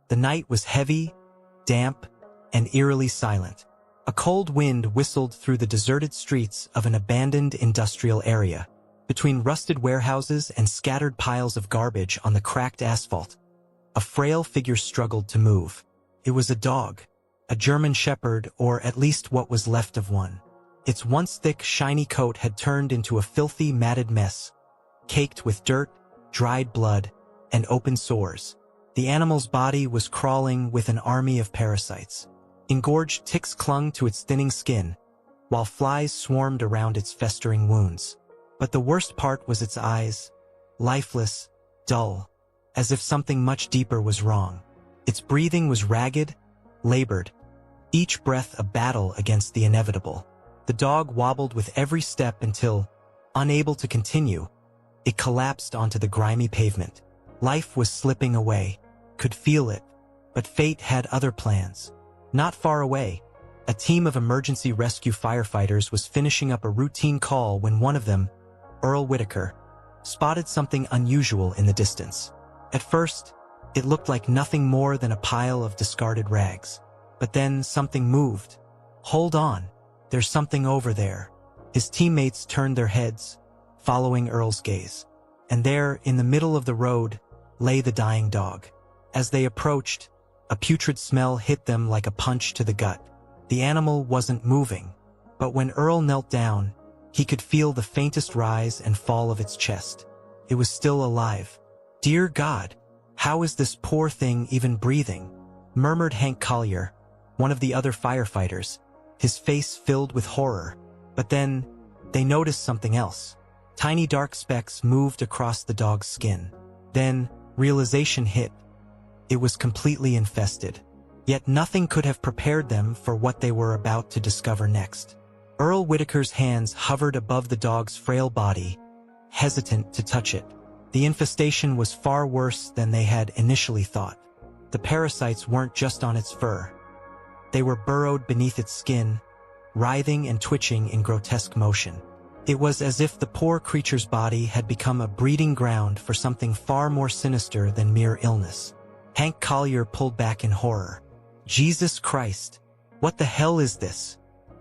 The night was heavy, damp, and eerily silent. A cold wind whistled through the deserted streets of an abandoned industrial area. Between rusted warehouses and scattered piles of garbage on the cracked asphalt, a frail figure struggled to move. It was a dog, a German shepherd, or at least what was left of one. Its once thick, shiny coat had turned into a filthy, matted mess, caked with dirt, dried blood, and open sores. The animal's body was crawling with an army of parasites. Engorged ticks clung to its thinning skin, while flies swarmed around its festering wounds. But the worst part was its eyes, lifeless, dull, as if something much deeper was wrong. Its breathing was ragged, labored, each breath a battle against the inevitable. The dog wobbled with every step until, unable to continue, it collapsed onto the grimy pavement. Life was slipping away, could feel it, but fate had other plans. Not far away, a team of emergency rescue firefighters was finishing up a routine call when one of them, Earl Whitaker, spotted something unusual in the distance. At first, it looked like nothing more than a pile of discarded rags. But then something moved. "Hold on, there's something over there." His teammates turned their heads, following Earl's gaze. And there, in the middle of the road, lay the dying dog. As they approached, a putrid smell hit them like a punch to the gut. The animal wasn't moving, but when Earl knelt down, he could feel the faintest rise and fall of its chest. It was still alive. "Dear God, how is this poor thing even breathing?" murmured Hank Collier, one of the other firefighters, his face filled with horror. But then, they noticed something else. Tiny dark specks moved across the dog's skin. Then, realization hit. It was completely infested. Yet nothing could have prepared them for what they were about to discover next. Earl Whitaker's hands hovered above the dog's frail body, hesitant to touch it. The infestation was far worse than they had initially thought. The parasites weren't just on its fur. They were burrowed beneath its skin, writhing and twitching in grotesque motion. It was as if the poor creature's body had become a breeding ground for something far more sinister than mere illness. Hank Collier pulled back in horror. "Jesus Christ! What the hell is this?"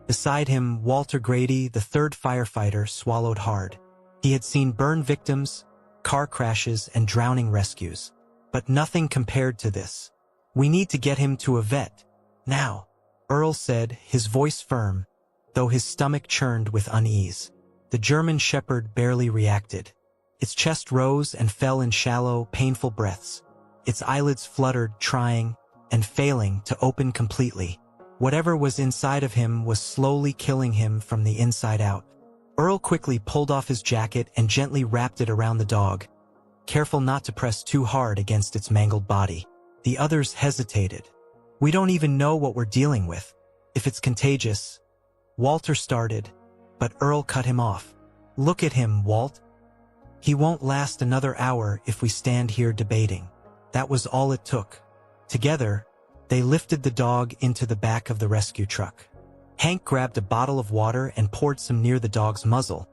Beside him, Walter Grady, the third firefighter, swallowed hard. He had seen burn victims, car crashes, and drowning rescues. But nothing compared to this. "We need to get him to a vet. Now," Earl said, his voice firm, though his stomach churned with unease. The German shepherd barely reacted. Its chest rose and fell in shallow, painful breaths. Its eyelids fluttered, trying, and failing, to open completely. Whatever was inside of him was slowly killing him from the inside out. Earl quickly pulled off his jacket and gently wrapped it around the dog, careful not to press too hard against its mangled body. The others hesitated. "We don't even know what we're dealing with. If it's contagious," Walter started, but Earl cut him off. "Look at him, Walt. He won't last another hour if we stand here debating." That was all it took. Together, they lifted the dog into the back of the rescue truck. Hank grabbed a bottle of water and poured some near the dog's muzzle,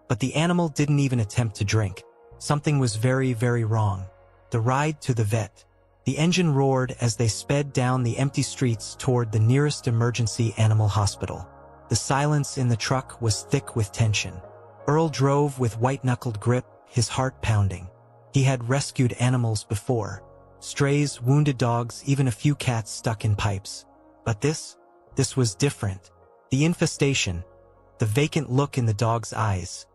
but the animal didn't even attempt to drink. Something was very, very wrong. The ride to the vet. The engine roared as they sped down the empty streets toward the nearest emergency animal hospital. The silence in the truck was thick with tension. Earl drove with white-knuckled grip, his heart pounding. He had rescued animals before. Strays, wounded dogs, even a few cats stuck in pipes. But this was different. The infestation, the vacant look in the dog's eyes.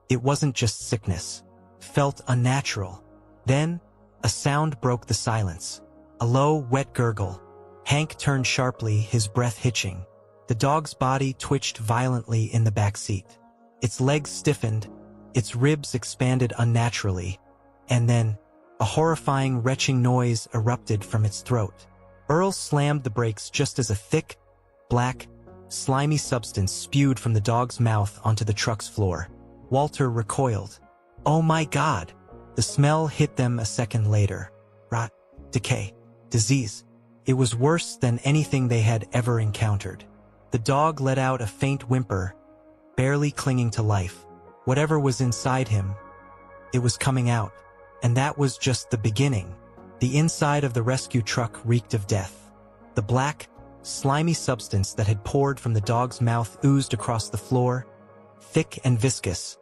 It wasn't just sickness. Felt unnatural. Then, a sound broke the silence. A low, wet gurgle. Hank turned sharply, his breath hitching. The dog's body twitched violently in the back seat. Its legs stiffened, its ribs expanded unnaturally, and then, a horrifying retching noise erupted from its throat. Earl slammed the brakes just as a thick, black, slimy substance spewed from the dog's mouth onto the truck's floor. Walter recoiled. "Oh my God!" The smell hit them a second later. Rot, decay, disease. It was worse than anything they had ever encountered. The dog let out a faint whimper, barely clinging to life. Whatever was inside him, it was coming out. And that was just the beginning. The inside of the rescue truck reeked of death. The black, slimy substance that had poured from the dog's mouth oozed across the floor, thick and viscous,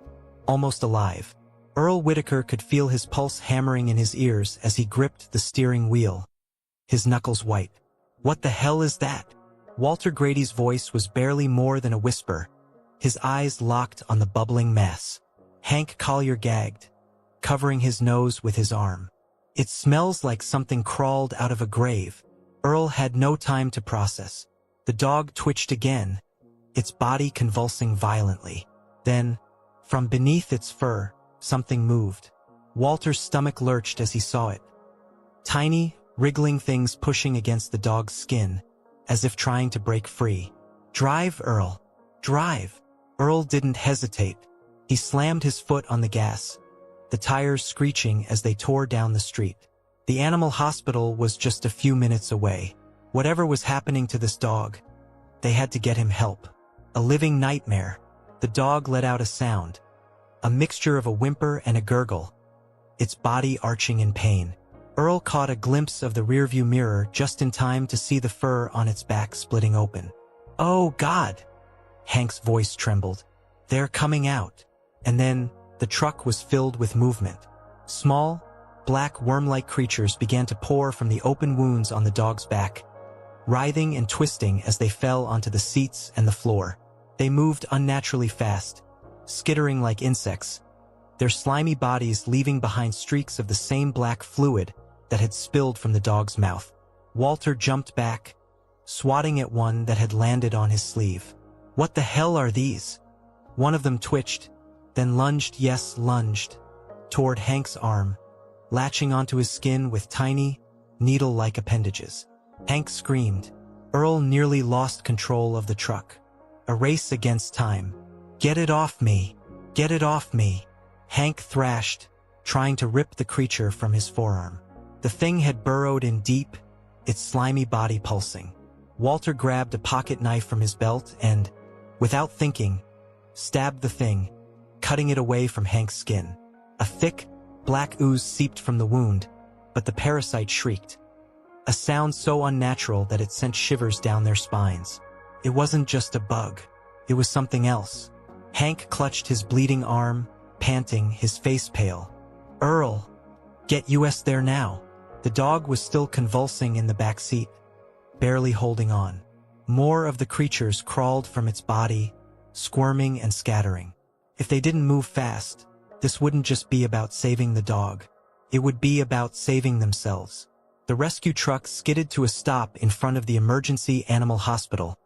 almost alive. Earl Whitaker could feel his pulse hammering in his ears as he gripped the steering wheel, his knuckles white. "What the hell is that?" Walter Grady's voice was barely more than a whisper, his eyes locked on the bubbling mess. Hank Collier gagged, covering his nose with his arm. "It smells like something crawled out of a grave." Earl had no time to process. The dog twitched again, its body convulsing violently. Then, from beneath its fur, something moved. Walter's stomach lurched as he saw it. Tiny, wriggling things pushing against the dog's skin, as if trying to break free. "Drive, Earl. Drive." Earl didn't hesitate. He slammed his foot on the gas, the tires screeching as they tore down the street. The animal hospital was just a few minutes away. Whatever was happening to this dog, they had to get him help. A living nightmare. The dog let out a sound, a mixture of a whimper and a gurgle, its body arching in pain. Earl caught a glimpse of the rearview mirror just in time to see the fur on its back splitting open. "Oh, God!" Hank's voice trembled. "They're coming out." And then, the truck was filled with movement. Small, black worm-like creatures began to pour from the open wounds on the dog's back, writhing and twisting as they fell onto the seats and the floor. They moved unnaturally fast, skittering like insects, their slimy bodies leaving behind streaks of the same black fluid that had spilled from the dog's mouth. Walter jumped back, swatting at one that had landed on his sleeve. "What the hell are these?" One of them twitched, then lunged toward Hank's arm, latching onto his skin with tiny, needle-like appendages. Hank screamed. Earl nearly lost control of the truck. A race against time. "Get it off me! Get it off me!" Hank thrashed, trying to rip the creature from his forearm. The thing had burrowed in deep, its slimy body pulsing. Walter grabbed a pocket knife from his belt and, without thinking, stabbed the thing, cutting it away from Hank's skin. A thick, black ooze seeped from the wound, but the parasite shrieked. A sound so unnatural that it sent shivers down their spines. It wasn't just a bug. It was something else. Hank clutched his bleeding arm, panting, his face pale. "Earl, get us there now." The dog was still convulsing in the back seat, barely holding on. More of the creatures crawled from its body, squirming and scattering. If they didn't move fast, this wouldn't just be about saving the dog. It would be about saving themselves. The rescue truck skidded to a stop in front of the emergency animal hospital,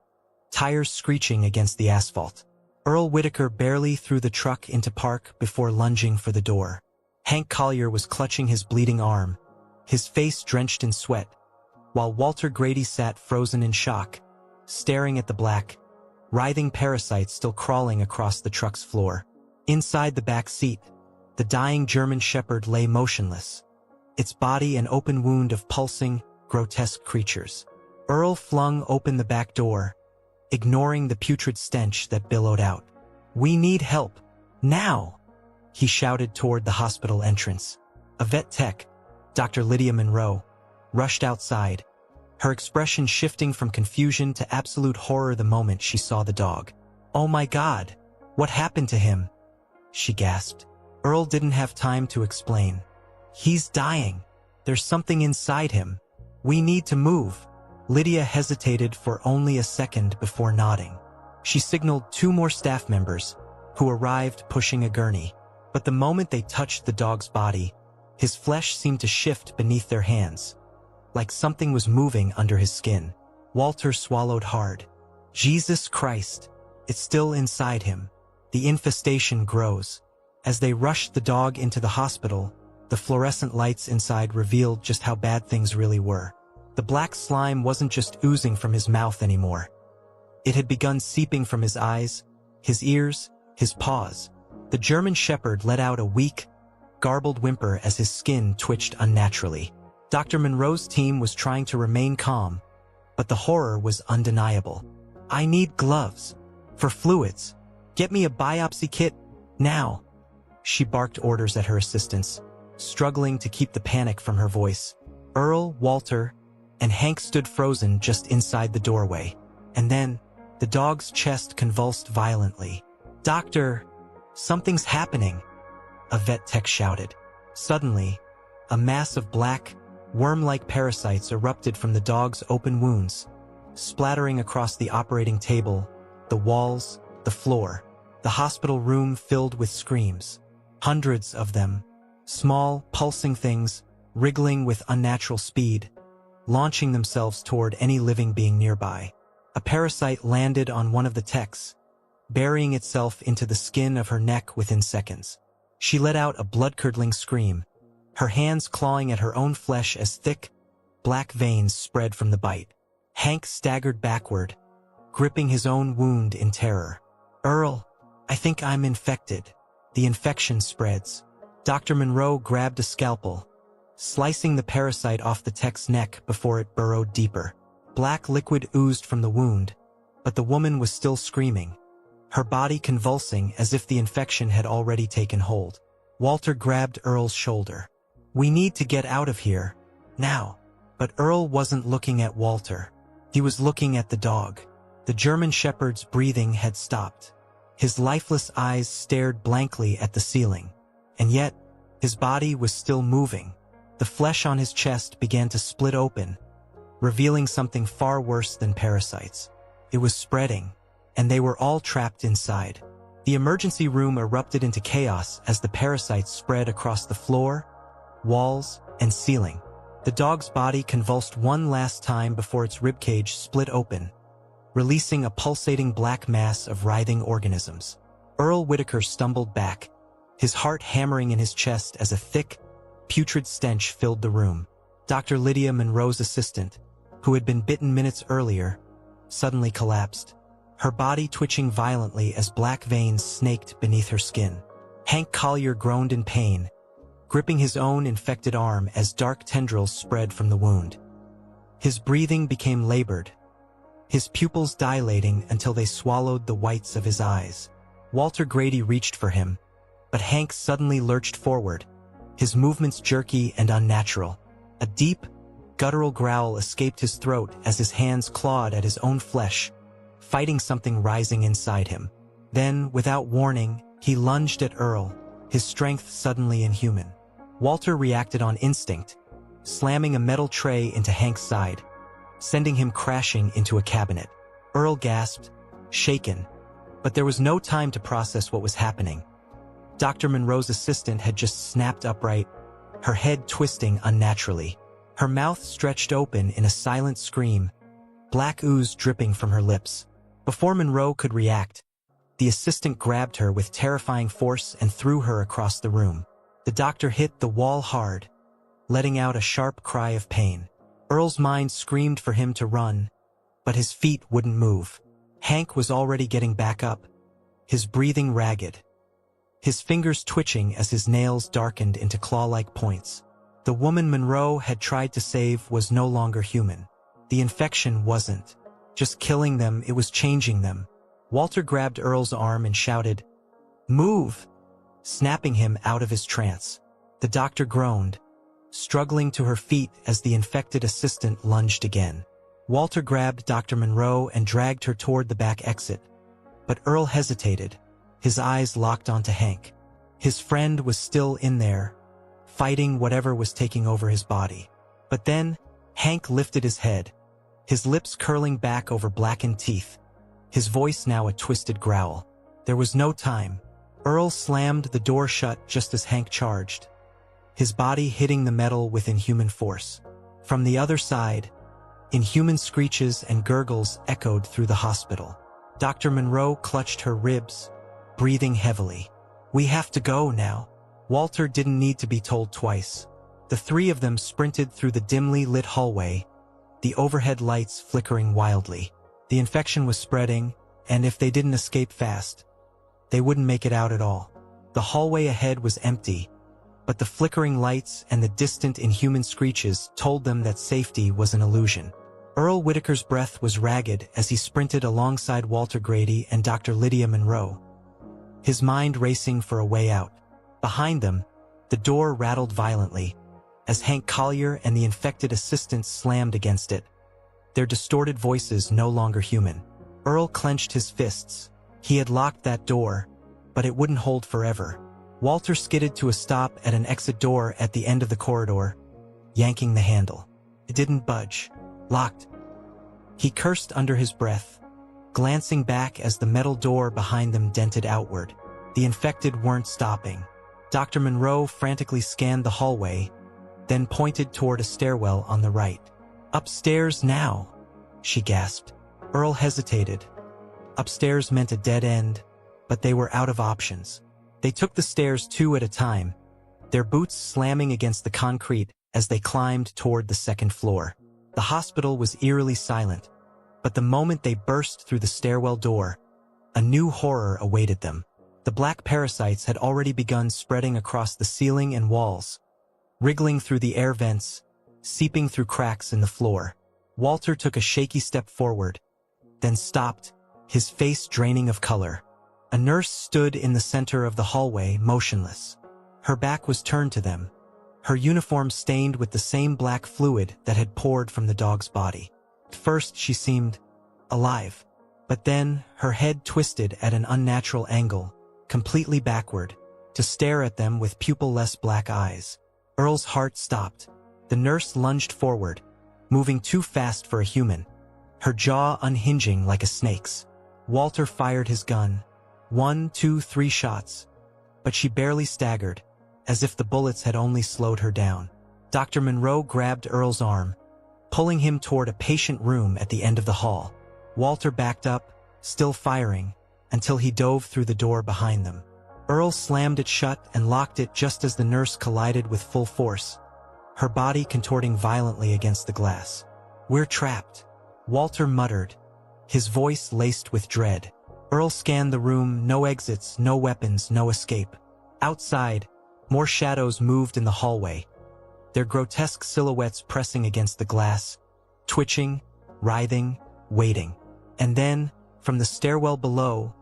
tires screeching against the asphalt. Earl Whitaker barely threw the truck into park before lunging for the door. Hank Collier was clutching his bleeding arm, his face drenched in sweat, while Walter Grady sat frozen in shock, staring at the black, writhing parasites still crawling across the truck's floor. Inside the back seat, the dying German Shepherd lay motionless, its body an open wound of pulsing, grotesque creatures. Earl flung open the back door, ignoring the putrid stench that billowed out. "We need help. Now!" he shouted toward the hospital entrance. A vet tech, Dr. Lydia Monroe, rushed outside, her expression shifting from confusion to absolute horror the moment she saw the dog. "Oh my God! What happened to him?" she gasped. Earl didn't have time to explain. "He's dying. There's something inside him. We need to move." Lydia hesitated for only a second before nodding. She signaled 2 more staff members, who arrived pushing a gurney. But the moment they touched the dog's body, his flesh seemed to shift beneath their hands, like something was moving under his skin. Walter swallowed hard. Jesus Christ, it's still inside him. The infestation grows. As they rushed the dog into the hospital, the fluorescent lights inside revealed just how bad things really were. The black slime wasn't just oozing from his mouth anymore. It had begun seeping from his eyes, his ears, his paws. The German Shepherd let out a weak, garbled whimper as his skin twitched unnaturally. Dr. Monroe's team was trying to remain calm, but the horror was undeniable. "I need gloves. For fluids. Get me a biopsy kit, now." She barked orders at her assistants, struggling to keep the panic from her voice. Earl, Walter, and Hank stood frozen just inside the doorway. And then, the dog's chest convulsed violently. "Doctor, something's happening," a vet tech shouted. Suddenly, a mass of black, worm-like parasites erupted from the dog's open wounds, splattering across the operating table, the walls, the floor. The hospital room filled with screams. Hundreds of them, small, pulsing things, wriggling with unnatural speed, launching themselves toward any living being nearby. A parasite landed on one of the techs, burying itself into the skin of her neck within seconds. She let out a blood-curdling scream, her hands clawing at her own flesh as thick, black veins spread from the bite. Hank staggered backward, gripping his own wound in terror. "Earl, I think I'm infected." The infection spreads. Dr. Monroe grabbed a scalpel, slicing the parasite off the tech's neck before it burrowed deeper. Black liquid oozed from the wound, but the woman was still screaming, her body convulsing as if the infection had already taken hold. Walter grabbed Earl's shoulder. "We need to get out of here, now." But Earl wasn't looking at Walter. He was looking at the dog. The German Shepherd's breathing had stopped. His lifeless eyes stared blankly at the ceiling, and yet, his body was still moving. The flesh on his chest began to split open, revealing something far worse than parasites. It was spreading, and they were all trapped inside. The emergency room erupted into chaos as the parasites spread across the floor, walls, and ceiling. The dog's body convulsed one last time before its ribcage split open, releasing a pulsating black mass of writhing organisms. Earl Whitaker stumbled back, his heart hammering in his chest as a thick, putrid stench filled the room. Dr. Lydia Monroe's assistant, who had been bitten minutes earlier, suddenly collapsed, her body twitching violently as black veins snaked beneath her skin. Hank Collier groaned in pain, gripping his own infected arm as dark tendrils spread from the wound. His breathing became labored, his pupils dilating until they swallowed the whites of his eyes. Walter Grady reached for him, but Hank suddenly lurched forward, his movements jerky and unnatural. A deep, guttural growl escaped his throat as his hands clawed at his own flesh, fighting something rising inside him. Then, without warning, he lunged at Earl, his strength suddenly inhuman. Walter reacted on instinct, slamming a metal tray into Hank's side, sending him crashing into a cabinet. Earl gasped, shaken, but there was no time to process what was happening. Dr. Monroe's assistant had just snapped upright, her head twisting unnaturally. Her mouth stretched open in a silent scream, black ooze dripping from her lips. Before Monroe could react, the assistant grabbed her with terrifying force and threw her across the room. The doctor hit the wall hard, letting out a sharp cry of pain. Earl's mind screamed for him to run, but his feet wouldn't move. Hank was already getting back up, his breathing ragged, his fingers twitching as his nails darkened into claw-like points. The woman Monroe had tried to save was no longer human. The infection wasn't just killing them, it was changing them. Walter grabbed Earl's arm and shouted, "Move!" snapping him out of his trance. The doctor groaned, struggling to her feet as the infected assistant lunged again. Walter grabbed Dr. Monroe and dragged her toward the back exit, but Earl hesitated, his eyes locked onto Hank. His friend was still in there, fighting whatever was taking over his body. But then, Hank lifted his head, his lips curling back over blackened teeth, his voice now a twisted growl. There was no time. Earl slammed the door shut just as Hank charged, his body hitting the metal with inhuman force. From the other side, inhuman screeches and gurgles echoed through the hospital. Dr. Monroe clutched her ribs, breathing heavily. "We have to go now." Walter didn't need to be told twice. The three of them sprinted through the dimly lit hallway, the overhead lights flickering wildly. The infection was spreading, and if they didn't escape fast, they wouldn't make it out at all. The hallway ahead was empty, but the flickering lights and the distant inhuman screeches told them that safety was an illusion. Earl Whitaker's breath was ragged as he sprinted alongside Walter Grady and Dr. Lydia Monroe, his mind racing for a way out. Behind them, the door rattled violently, as Hank Collier and the infected assistant slammed against it, their distorted voices no longer human. Earl clenched his fists. He had locked that door, but it wouldn't hold forever. Walter skidded to a stop at an exit door at the end of the corridor, yanking the handle. It didn't budge. Locked. He cursed under his breath, glancing back as the metal door behind them dented outward. The infected weren't stopping. Dr. Monroe frantically scanned the hallway, then pointed toward a stairwell on the right. "Upstairs now," she gasped. Earl hesitated. Upstairs meant a dead end, but they were out of options. They took the stairs two at a time, their boots slamming against the concrete as they climbed toward the second floor. The hospital was eerily silent, but the moment they burst through the stairwell door, a new horror awaited them. The black parasites had already begun spreading across the ceiling and walls, wriggling through the air vents, seeping through cracks in the floor. Walter took a shaky step forward, then stopped, his face draining of color. A nurse stood in the center of the hallway, motionless. Her back was turned to them, her uniform stained with the same black fluid that had poured from the dog's body. At first she seemed alive, but then her head twisted at an unnatural angle, completely backward, to stare at them with pupil-less black eyes. Earl's heart stopped. The nurse lunged forward, moving too fast for a human, her jaw unhinging like a snake's. Walter fired his gun. 1, 2, 3 shots. But she barely staggered, as if the bullets had only slowed her down. Dr. Monroe grabbed Earl's arm, pulling him toward a patient room at the end of the hall. Walter backed up, still firing, until he dove through the door behind them. Earl slammed it shut and locked it just as the nurse collided with full force, her body contorting violently against the glass. "We're trapped," Walter muttered, his voice laced with dread. Earl scanned the room, no exits, no weapons, no escape. Outside, more shadows moved in the hallway, their grotesque silhouettes pressing against the glass, twitching, writhing, waiting. And then, from the stairwell below,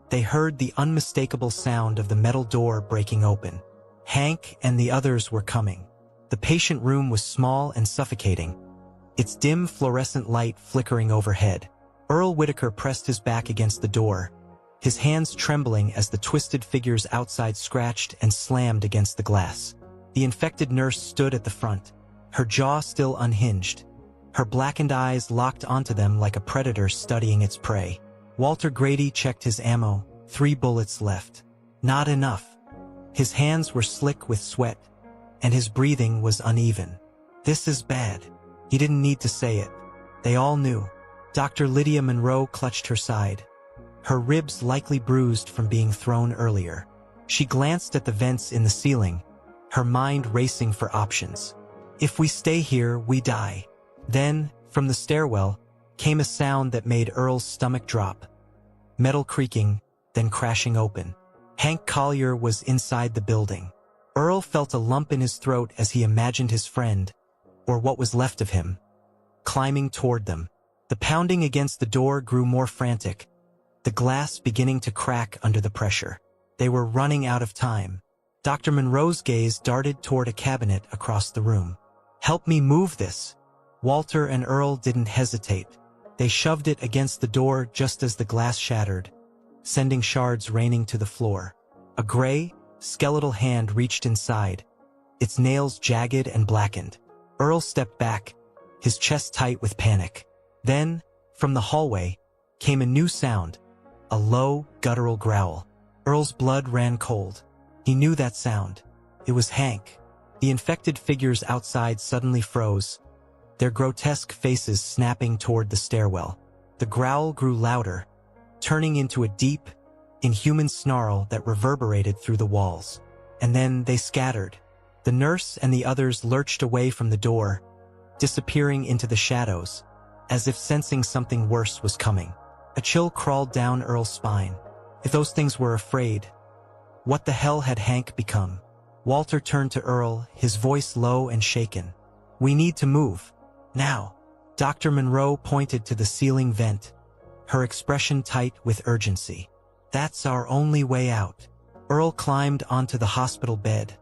they heard the unmistakable sound of the metal door breaking open. Hank and the others were coming. The patient room was small and suffocating, its dim fluorescent light flickering overhead. Earl Whitaker pressed his back against the door, his hands trembling as the twisted figures outside scratched and slammed against the glass. The infected nurse stood at the front, her jaw still unhinged, her blackened eyes locked onto them like a predator studying its prey. Walter Grady checked his ammo, 3 bullets left. Not enough. His hands were slick with sweat, and his breathing was uneven. "This is bad." He didn't need to say it. They all knew. Dr. Lydia Monroe clutched her side, her ribs likely bruised from being thrown earlier. She glanced at the vents in the ceiling, her mind racing for options. "If we stay here, we die." Then, from the stairwell, came a sound that made Earl's stomach drop. Metal creaking, then crashing open. Hank Collier was inside the building. Earl felt a lump in his throat as he imagined his friend, or what was left of him, climbing toward them. The pounding against the door grew more frantic, the glass beginning to crack under the pressure. They were running out of time. Dr. Monroe's gaze darted toward a cabinet across the room. "Help me move this." Walter and Earl didn't hesitate. They shoved it against the door just as the glass shattered, sending shards raining to the floor. A gray, skeletal hand reached inside, its nails jagged and blackened. Earl stepped back, his chest tight with panic. Then, from the hallway, came a new sound, a low, guttural growl. Earl's blood ran cold. He knew that sound. It was Hank. The infected figures outside suddenly froze, their grotesque faces snapping toward the stairwell. The growl grew louder, turning into a deep, inhuman snarl that reverberated through the walls. And then they scattered. The nurse and the others lurched away from the door, disappearing into the shadows, as if sensing something worse was coming. A chill crawled down Earl's spine. If those things were afraid, what the hell had Hank become? Walter turned to Earl, his voice low and shaken. "We need to move. Now." Dr. Monroe pointed to the ceiling vent, her expression tight with urgency. "That's our only way out." Earl climbed onto the hospital bed,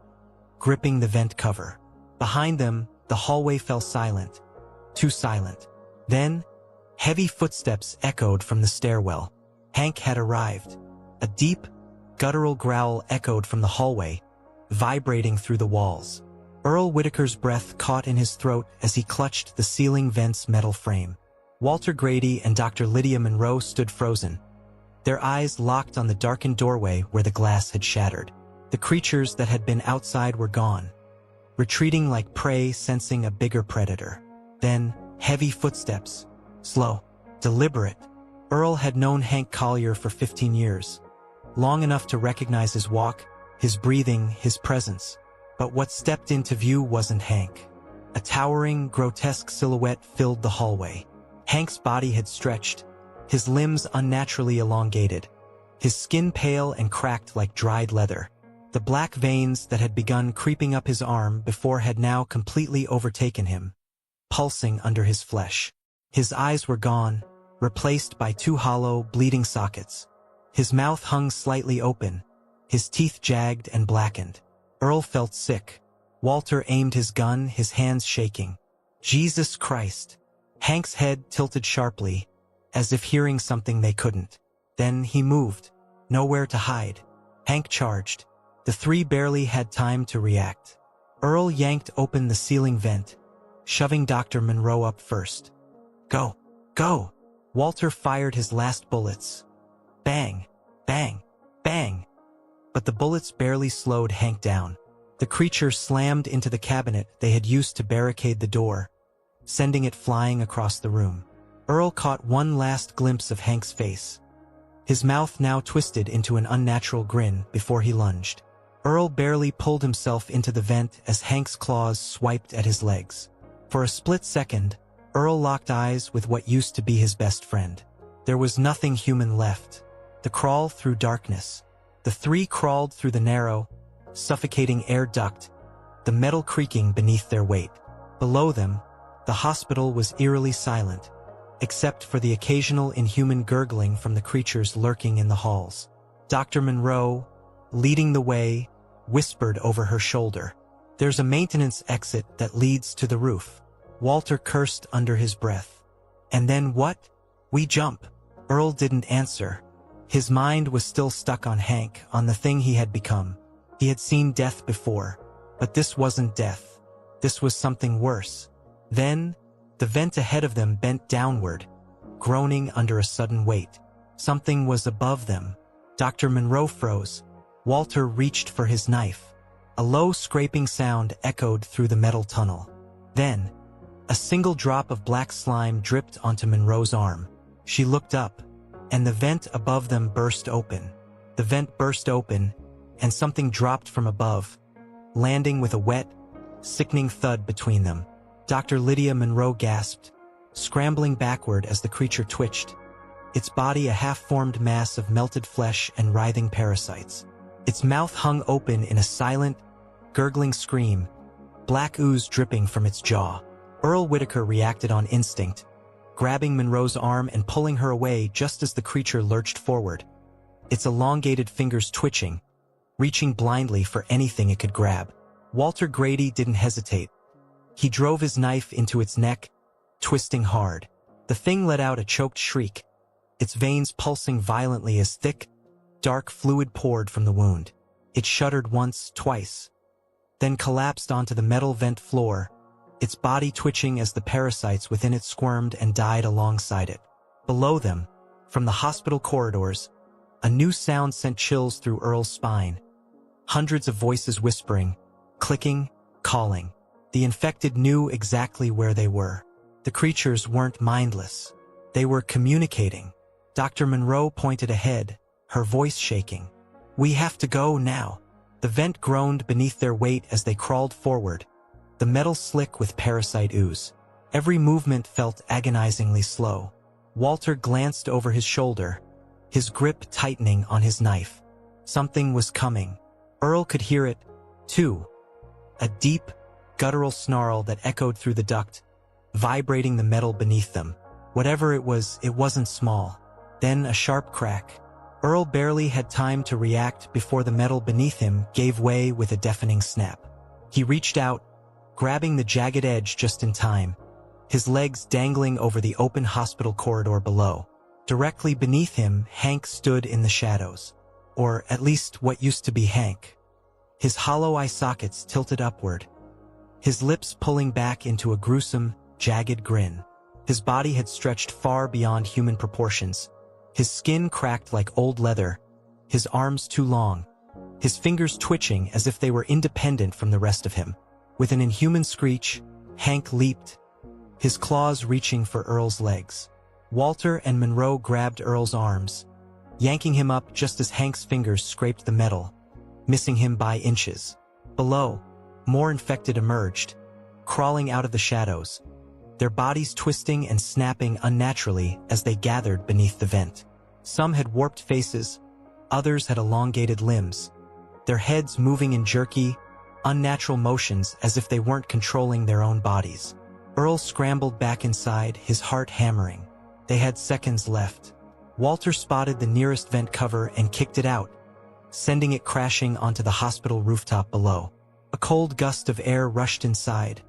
gripping the vent cover. Behind them, the hallway fell silent. Too silent. Then, heavy footsteps echoed from the stairwell. Hank had arrived. A deep, guttural growl echoed from the hallway, vibrating through the walls. Earl Whitaker's breath caught in his throat as he clutched the ceiling vent's metal frame. Walter Grady and Dr. Lydia Monroe stood frozen, their eyes locked on the darkened doorway where the glass had shattered. The creatures that had been outside were gone, retreating like prey sensing a bigger predator. Then, heavy footsteps. Slow, deliberate. Earl had known Hank Collier for 15 years, long enough to recognize his walk, his breathing, his presence. But what stepped into view wasn't Hank. A towering, grotesque silhouette filled the hallway. Hank's body had stretched, his limbs unnaturally elongated, his skin pale and cracked like dried leather. The black veins that had begun creeping up his arm before had now completely overtaken him, pulsing under his flesh. His eyes were gone, replaced by two hollow, bleeding sockets. His mouth hung slightly open, his teeth jagged and blackened. Earl felt sick. Walter aimed his gun, his hands shaking. Jesus Christ! Hank's head tilted sharply, as if hearing something they couldn't. Then he moved. Nowhere to hide. Hank charged. The three barely had time to react. Earl yanked open the ceiling vent, shoving Dr. Monroe up first. Go! Go! Walter fired his last bullets. Bang! Bang! Bang! But the bullets barely slowed Hank down. The creature slammed into the cabinet they had used to barricade the door, sending it flying across the room. Earl caught one last glimpse of Hank's face, his mouth now twisted into an unnatural grin before he lunged. Earl barely pulled himself into the vent as Hank's claws swiped at his legs. For a split second, Earl locked eyes with what used to be his best friend. There was nothing human left. The crawl through darkness. The three crawled through the narrow, suffocating air duct, the metal creaking beneath their weight. Below them, the hospital was eerily silent, except for the occasional inhuman gurgling from the creatures lurking in the halls. Dr. Monroe, leading the way, whispered over her shoulder, "There's a maintenance exit that leads to the roof." Walter cursed under his breath. "And then what? We jump." Earl didn't answer. His mind was still stuck on Hank, on the thing he had become. He had seen death before, but this wasn't death. This was something worse. Then, the vent ahead of them bent downward, groaning under a sudden weight. Something was above them. Dr. Monroe froze. Walter reached for his knife. A low scraping sound echoed through the metal tunnel. Then, a single drop of black slime dripped onto Monroe's arm. She looked up, and the vent above them burst open. The vent burst open, and something dropped from above, landing with a wet, sickening thud between them. Dr. Lydia Monroe gasped, scrambling backward as the creature twitched, its body a half-formed mass of melted flesh and writhing parasites. Its mouth hung open in a silent, gurgling scream, black ooze dripping from its jaw. Earl Whitaker reacted on instinct, grabbing Monroe's arm and pulling her away just as the creature lurched forward, its elongated fingers twitching, reaching blindly for anything it could grab. Walter Grady didn't hesitate. He drove his knife into its neck, twisting hard. The thing let out a choked shriek, its veins pulsing violently as thick, dark fluid poured from the wound. It shuddered once, twice, then collapsed onto the metal vent floor, its body twitching as the parasites within it squirmed and died alongside it. Below them, from the hospital corridors, a new sound sent chills through Earl's spine. Hundreds of voices whispering, clicking, calling. The infected knew exactly where they were. The creatures weren't mindless. They were communicating. Dr. Monroe pointed ahead, her voice shaking. "We have to go now." The vent groaned beneath their weight as they crawled forward, the metal slick with parasite ooze. Every movement felt agonizingly slow. Walter glanced over his shoulder, his grip tightening on his knife. Something was coming. Earl could hear it, too. A deep, guttural snarl that echoed through the duct, vibrating the metal beneath them. Whatever it was, it wasn't small. Then a sharp crack. Earl barely had time to react before the metal beneath him gave way with a deafening snap. He reached out, grabbing the jagged edge just in time, his legs dangling over the open hospital corridor below. Directly beneath him, Hank stood in the shadows. Or at least what used to be Hank. His hollow eye sockets tilted upward, his lips pulling back into a gruesome, jagged grin. His body had stretched far beyond human proportions, his skin cracked like old leather, his arms too long, his fingers twitching as if they were independent from the rest of him. With an inhuman screech, Hank leaped, his claws reaching for Earl's legs. Walter and Monroe grabbed Earl's arms, yanking him up just as Hank's fingers scraped the metal, missing him by inches. Below, more infected emerged, crawling out of the shadows, their bodies twisting and snapping unnaturally as they gathered beneath the vent. Some had warped faces, others had elongated limbs, their heads moving in jerky, unnatural motions as if they weren't controlling their own bodies. Earl scrambled back inside, his heart hammering. They had seconds left. Walter spotted the nearest vent cover and kicked it out, sending it crashing onto the hospital rooftop below. A cold gust of air rushed inside,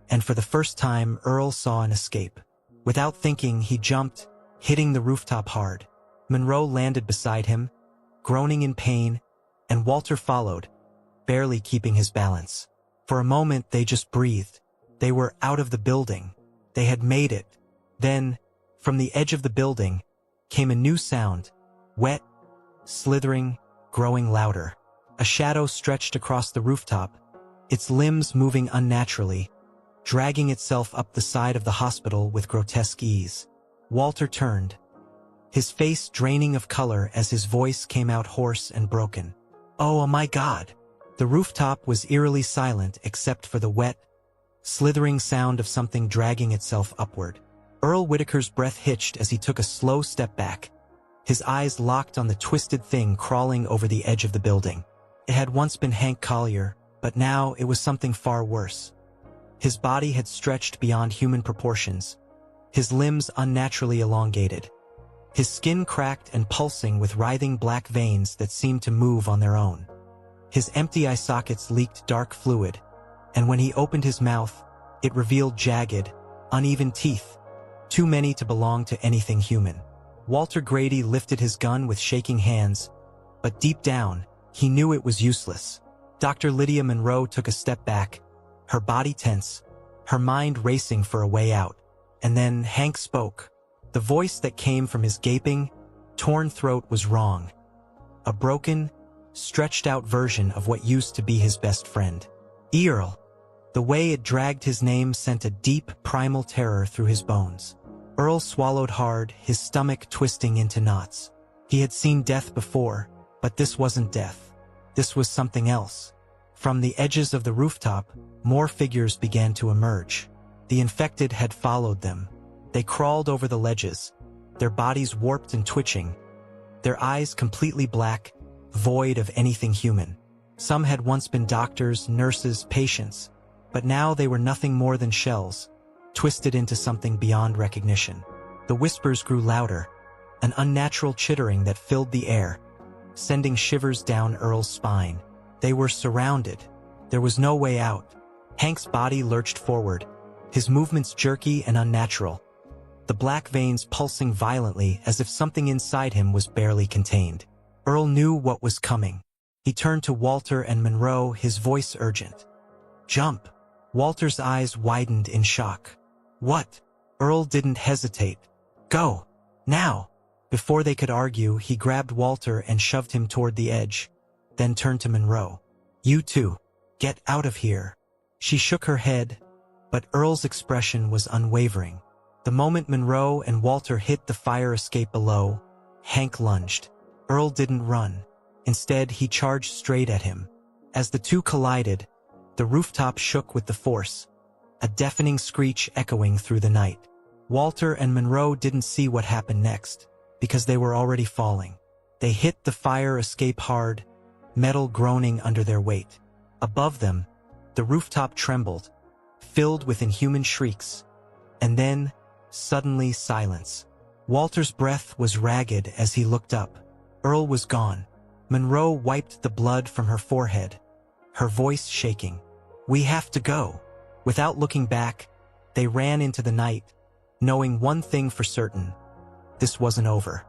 and for the first time Earl saw an escape. Without thinking, he jumped, hitting the rooftop hard. Monroe landed beside him, groaning in pain, and Walter followed, barely keeping his balance. For a moment they just breathed. They were out of the building. They had made it. Then, from the edge of the building, came a new sound, wet, slithering, growing louder. A shadow stretched across the rooftop, its limbs moving unnaturally, dragging itself up the side of the hospital with grotesque ease. Walter turned, his face draining of color as his voice came out hoarse and broken. "Oh my God!" The rooftop was eerily silent except for the wet, slithering sound of something dragging itself upward. Earl Whitaker's breath hitched as he took a slow step back, his eyes locked on the twisted thing crawling over the edge of the building. It had once been Hank Collier, but now it was something far worse. His body had stretched beyond human proportions, his limbs unnaturally elongated, his skin cracked and pulsing with writhing black veins that seemed to move on their own. His empty eye sockets leaked dark fluid, and when he opened his mouth, it revealed jagged, uneven teeth, too many to belong to anything human. Walter Grady lifted his gun with shaking hands, but deep down, he knew it was useless. Dr. Lydia Monroe took a step back, her body tense, her mind racing for a way out. And then Hank spoke. The voice that came from his gaping, torn throat was wrong. A broken, stretched-out version of what used to be his best friend. Earl. The way it dragged his name sent a deep, primal terror through his bones. Earl swallowed hard, his stomach twisting into knots. He had seen death before, but this wasn't death. This was something else. From the edges of the rooftop, more figures began to emerge. The infected had followed them. They crawled over the ledges, their bodies warped and twitching, their eyes completely black, void of anything human. Some had once been doctors, nurses, patients, but now they were nothing more than shells, twisted into something beyond recognition. The whispers grew louder, an unnatural chittering that filled the air, sending shivers down Earl's spine. They were surrounded. There was no way out. Hank's body lurched forward, his movements jerky and unnatural, the black veins pulsing violently as if something inside him was barely contained. Earl knew what was coming. He turned to Walter and Monroe, his voice urgent. "Jump!" Walter's eyes widened in shock. "What?" Earl didn't hesitate. "Go! Now!" Before they could argue, he grabbed Walter and shoved him toward the edge, then turned to Monroe. "You two, get out of here." She shook her head, but Earl's expression was unwavering. The moment Monroe and Walter hit the fire escape below, Hank lunged. Earl didn't run. Instead, he charged straight at him. As the two collided, the rooftop shook with the force, a deafening screech echoing through the night. Walter and Monroe didn't see what happened next, because they were already falling. They hit the fire escape hard, metal groaning under their weight. Above them, the rooftop trembled, filled with inhuman shrieks. And then, suddenly, silence. Walter's breath was ragged as he looked up. Earl was gone. Monroe wiped the blood from her forehead, her voice shaking. "We have to go." Without looking back, they ran into the night, knowing one thing for certain: this wasn't over.